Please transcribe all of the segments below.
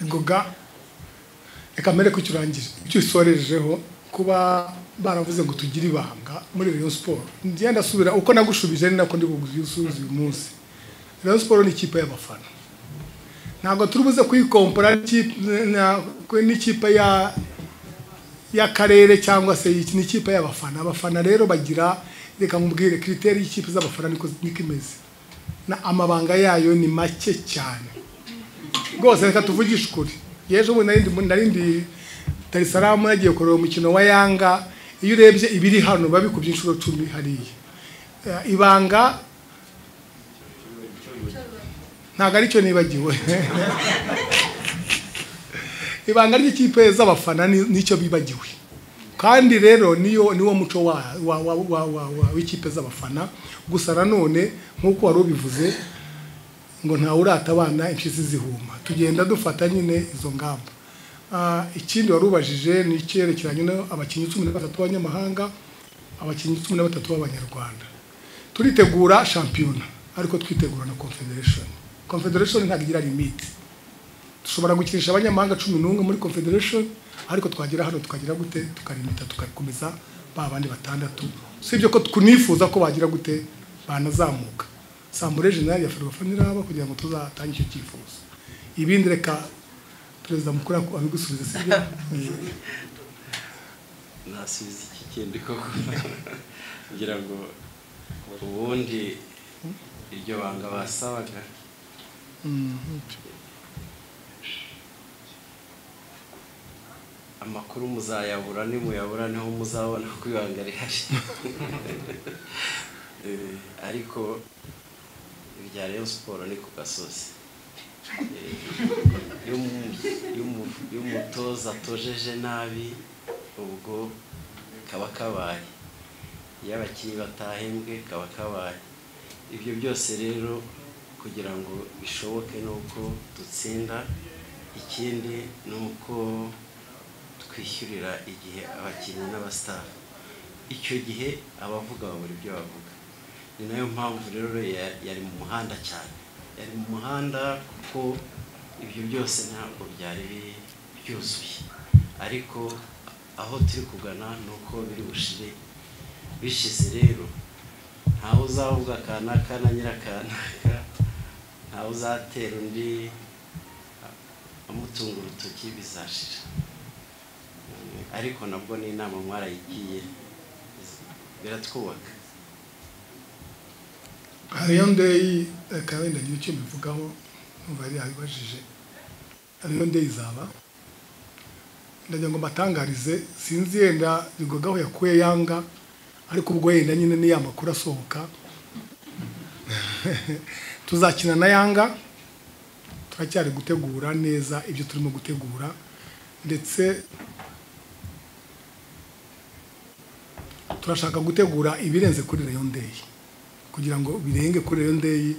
ngoga reka mbere ko cyurangije icyo isorejeho kuba baravuze ngo tugire ibanga muri Rayon Sport ngenda subira uko nagushubije ni nako ndi bugusubiza uyu munsi. Rayon Sport ni ikipe y'abafana, ntabwo turubuze kuyikompara n'ikipe ya karere cyangwa se ni ikipe y'abafana. Abafana rero bagira, reka mubwire criteri y'ikipe z'abafana niko imeze, na amabanga yayo ni make cyane rwose. Reka tuvugishe ukuri, yeje ubu narindi Dar es Salaam yagiye kureba umukino wa Yanga, iyo urebye ibiri hano babikubye inshuro 10 hariya. Ibanga ntago ari cyo nibagiwe ibanga ry'ikipe z'abafana nicyo bibagiwe, kandi rero niwo muco w'ikipe z'abafana. Gusa nanone nkuko wari ubivuze ngo nta urata abana impyisi zihuma, tugenda dufata nyine izo ngamba. Ikindi warubajije ni icyerekeranye n'abakinnyi 13 b'abanyamahanga, abakinnyi 13 b'abanyarwanda. Turitegura shampiyona ariko twitegura na confederation ntabwo igira limit. Dushobora gukinisha abanyamahanga 11 muri confederation, ariko twagira hano tukagira gute tukarimita tukakomeza babandi batandatu. Sibyo ko kunifuza ko bagira gute banazamuka. Sambure general ya Ferwafanira aba kugira ngo tuzatanga icyo cyifuzo. Ibindi reka Perezida mukuru abigusubiza sibyo. Nasubiza iki kindi koko kugira ngo ubundi iryo banga basabaga amakuru muzayabura, nimuyabura niho muzabona ko ibanga rihari. Ariko ibya Rayon Sport ni ku gasozi. Iyo umutoza atojeje nabi ubwo kaba kabaye, iyo abakinnyi batahembwe kaba kabaye. Ibyo byose rero kugira ngo bishoboke nuko dutsinda, ikindi nuko twishyurira igihe abakinnyi n'abastaff. Icyo gihe abavuga babura ibyo bavuga. Ni nayo mpamvu rero yari mu muhanda cyane, yari mu muhanda kuko ibyo byose ntabwo byari byuzuye. Ariko aho turi kugana nuko biri bushire. Bishize rero ntawe uzavuga kanaka na nyirakanaka, ntawe uzatera undi amutunga urutoki, bizashira. Ariko nabwo ni inama mwarayigiye biratwubaka. Rayon Day kawenda nicyo bivugaho bari abajije. Rayon Day izaba, ndagira ngo batangarize, sinzi yenda bigogaho yakuye Yanga, ariko ubwo yenda nyine ni yamakuru asohoka. Tuzakina na Yanga, turacyari gutegura neza ibyo turimo gutegura, ndetse turashaka gutegura ibirenze kuri Rayon Day kugira ngo birenge kuri Rayon Day,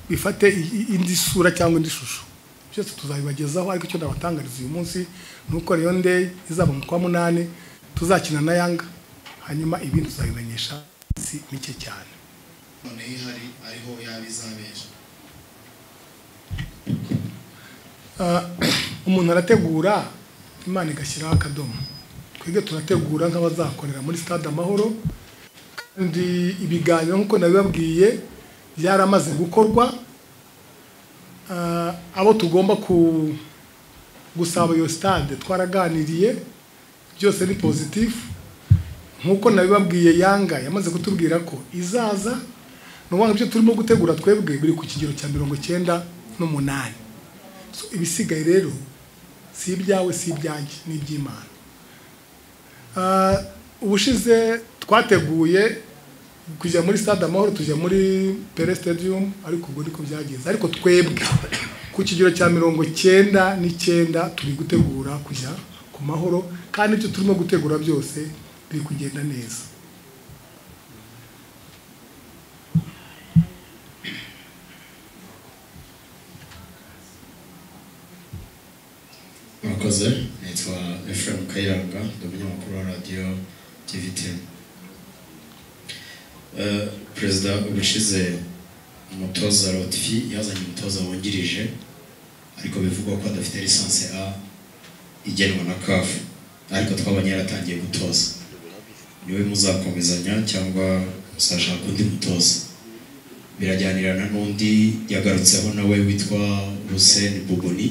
bifate indi sura cyangwa indi shusho. Byose tuzabibagezaho, ariko icyo ndabatangariza uyu munsi nuko Rayon Day izaba mu kwa 8 tuzakina na Yanga, hanyuma ibindi tuzabimenyesha si mike cyane. None ihari ariho yabizabesha. Umuntu arategura, Imana igashyiraho akadomo. Twege turategura nk'abazakorera muri Stade Amahoro, kandi ibiganiro nkuko nabibabwiye byaramaze gukorwa. Abo tugomba gusaba iyo stade twaraganiriye, byose ni positif. Nkuko nabibabwiye Yanga yamaze kutubwira ko izaza, n'ubanga byo turimo gutegura twebwe biri ku kigero cya 98. So ibisigaye rero si ibyawe si ibyanjye, ni iby'Imana. Ubushize twateguye kujya muri Stade Amahoro, tujya muri Pele Stadium, ariko ubwo niko byagenze. Ariko twebwe ku kigero cya 99 turi gutegura kujya ku Mahoro, kandi icyo turimo gutegura byose biri kugenda neza. Mwakoze, nitwa Ephraim Kayiranga, umunyamakuru wa Radio TV10. Perezida ubushize umutoza Lotfi yazanye umutoza wungirije ariko bivugwa ko adafite lisansi A igenwa na CAF ariko twabonye yaratangiye gutoza niwe muzakomezanya cyangwa musashaka undi mutoza birajyanirana n'undi yagarutseho nawe witwa Hussein Buboni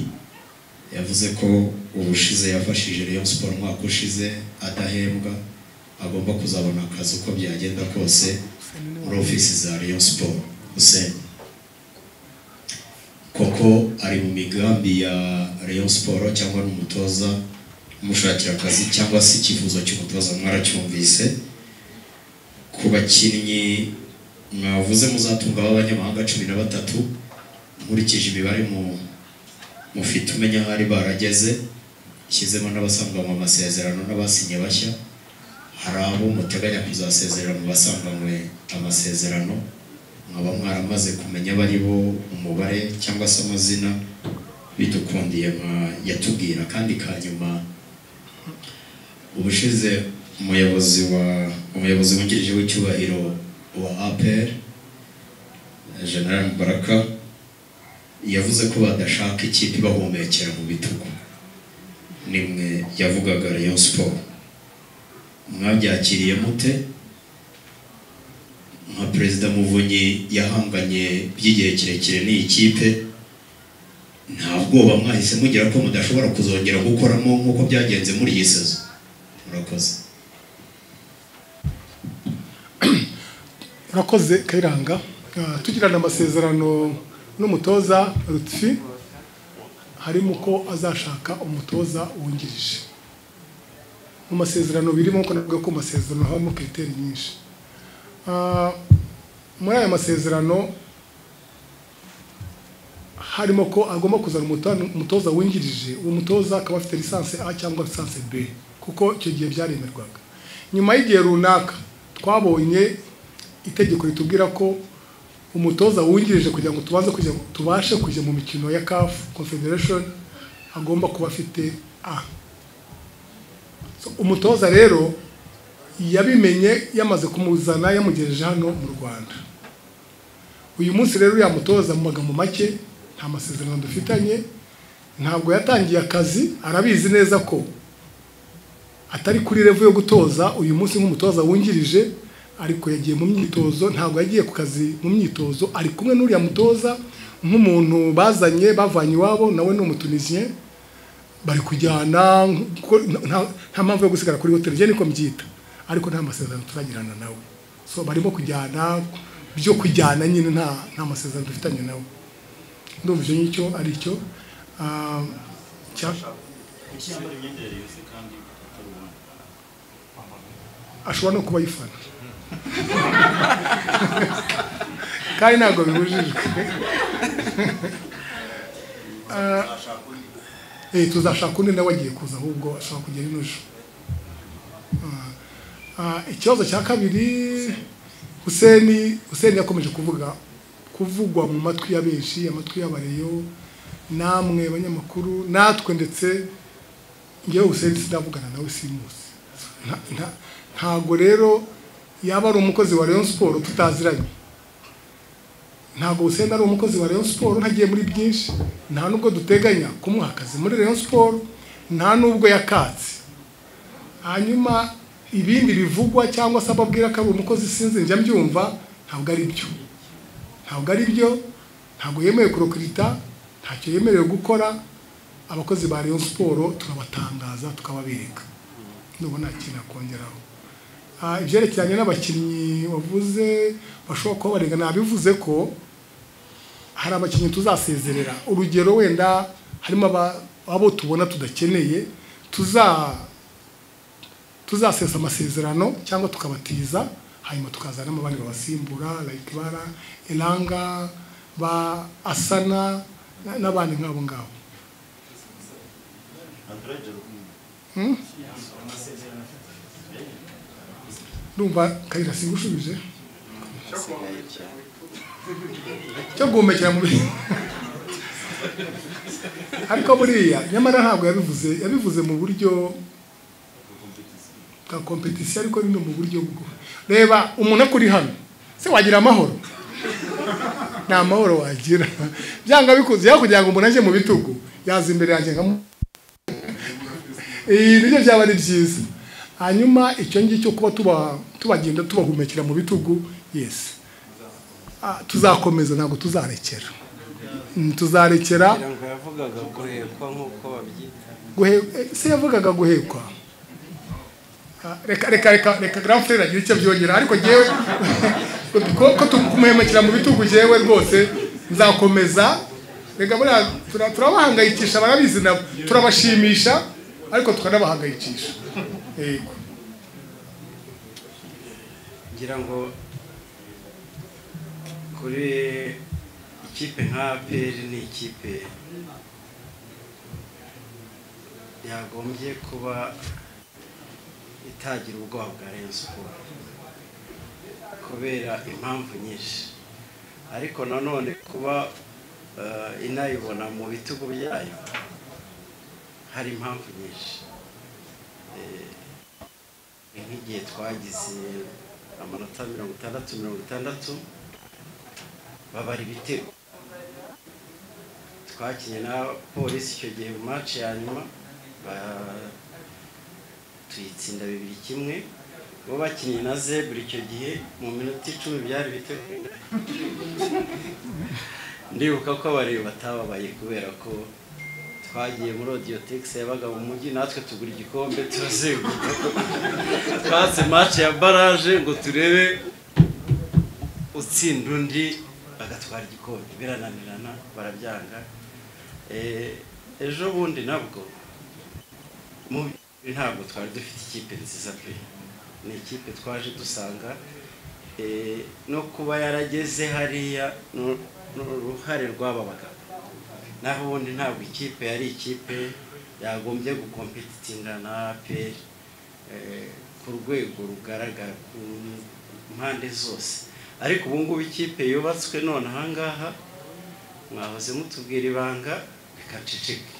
yavuze ko ubushize yafashije Rayon Sport umwaka ushize adahembwa agomba kuzabona akazi uko byagenda kose muri ofisi za Rayon Sport. Hussein koko ari mu migambi ya Rayon Sport cyangwa n'umutoza umushakira akazi cyangwa se ikifuzo cy'umutoza mwaracyumvise ku bakinnyi mwavuze muzatunga abanyamahanga 13 nkurikije imibare mufite umenya hari barageze ishyizemo n'abasanga mu masezerano n'abasinye bashya hari abo muteganya kuzasezerera mu basanganywe amasezerano nkaba mwaramaze kumenya bari bo umubare cyangwa se amazina bidukundiye yatubwira kandi kanyuma ubushize umuyobozi wungirije w'icyubahiro wa APR General Mubaraka yavuze ko badashaka ikipe bahumekera mu bitugu nimwe yavugaga Rayon Sport mwabyakiriye mute nka President Muvunyi yahanganye by'igihe kirekire n'iyi kipe ntabwo bamwahise mugira ko mudashobora kuzongera gukoramo nkuko byagenze muri iyi sezo murakoze Kayiranga tugirana amasezerano n'umutoza Lutfi harimo ko azashaka umutoza wungirije mu masezerano birimo ko navuga ko masezerano habamo kriteri nyinshi muri aya masezerano harimo ko agomba kuzana umutoza wungirije uwo mutoza akaba afite lisansi A cyangwa lisansi B kuko icyo gihe byaremerwaga nyuma y'igihe runaka twabonye itegeko ritubwira ko umutoza wungirije kugira ngo tubashe kujya mu mikino ya CAF Confederation agomba kuba afite A. Umutoza rero yabimenye yamaze kumuzana yamugejeje hano mu Rwanda. Uyu munsi rero ya mutoza mu magambo make nta masezerano dufitanye, ntabwo yatangiye akazi, arabizi neza ko atari kuri level yo gutoza uyu munsi nk'umutoza wungirije, ariko yagiye mu myitozo, ntabwo yagiye ku kazi mu myitozo, ari kumwe n'uriya mutoza nk'umuntu bazanye bavanye iwabo, nawe ni umutunisien, bari kujyana nta mpamvu yo gusigara kuri hotel, je niko mbyita, ariko nta masezerano turagirana nawe. So barimo kujyana byo kujyana nyine nta masezerano dufitanye nawe. Ndumva icyo nicyo ari cyo ashobora no kuba yifana kandi ntabwo bibujijwe. Tuzashaka undi nawe agiye kuza, ahubwo ashobora kugera inuje. Ikibazo cya kabiri, Hussein yakomeje kuvugwa mu matwi ya benshi, amatwi y'abareyo, namwe abanyamakuru, natwe ndetse ngewe Hussein sidavugana nawe simuzi. Ntago rero yaba ari umukozi wa Rayon Sport tutaziranye. Ntago Hussein ari umukozi wa Rayon Sport, ntagiye muri byinshi, nta nubwo duteganya kumuha akazi muri Rayon Sport, nta nubwo yakatse. Hanyuma ibindi bivugwa cyangwa se ababwira ko ari umukozi sinzi njya mbyumva, ntabwo ari byo. Ntabwo ari byo, ntabwo yemewe kurokrita, ntacyo yemerewe gukora. Abakozi ba Rayon Sport turabatangaza tukababereka. Ndubona ikintu akongeraho. Ibyerekeranye n'abakinnyi wavuze bashobora kuba barenga, nabivuze ko hari abakinnyi tuzasezerera. Urugero wenda harimo abo tubona tudakeneye, tuzasesa amasezerano cyangwa tukabatiza, hanyuma tukazanamo abandi babasimbura, like bara Elanga, ba Asana n'abandi nk'abo ngabo. Ndumva Kayira singushubije cyo guhumekera mu bintu, ariko buriya nyamara ntabwo yabivuze mu buryo bwa competition, ariko ni mu buryo bwo reba umuntu akuri hano se wagira amahoro. nta mahoro wagira byanga bikuze yakugira ngo umuntu aje mu bitugu yaza imbere yanjye nibyo byaba ari byiza hanyuma icyo ngicyo kuba tubagenda tubahumekera mu bitugu yes tuzakomeza ntabwo tuzarekera ngo yavugaga guhekwa nk'uko babyita se yavugaga guhekwa reka grand frère agira icyo byongera ariko jewe ko tumuhemekera mu bitugu jewe rwose nzakomeza reka buriya turabahangayikisha barabizi nabo turabashimisha ariko tukanabahangayikisha yego ngira ngo kuri ikipe nka APR ni ikipe yagombye kuba itagira ubwoba bwa Rayon Sport kubera impamvu nyinshi ariko nanone kuba inayibona mu bitugu byayo hari impamvu nyinshi nk'igihe twagize amanota 60 babara ibitego twakinye na polisi icyo gihe mu match ya nyuma tuyitsinda 2-1 bo bakinye na Zebra icyo gihe mu minota 10 byari ibitego ndibuka ko abareba batababaye kubera ko twagiye muri Audiotex yabaga mu mujyi natwe tugura igikombe turazenguruka twatse match ya barrage ngo turebe utsinda undi bagatwara igikombe birananirana barabyanga ejo bundi nabwo ntabwo twari dufite ikipe nziza pe ni ikipe twaje dusanga no kuba yarageze hariya n'uruhare rw'aba bagabo naho ubundi ntabwo ikipe yari ikipe yagombye gukompetitinga na APR ku rwego rugaragara ku mpande zose ariko ubu ngubu ikipe yubatswe none ahangaha mwahoze mutubwira ibanga bikaceceka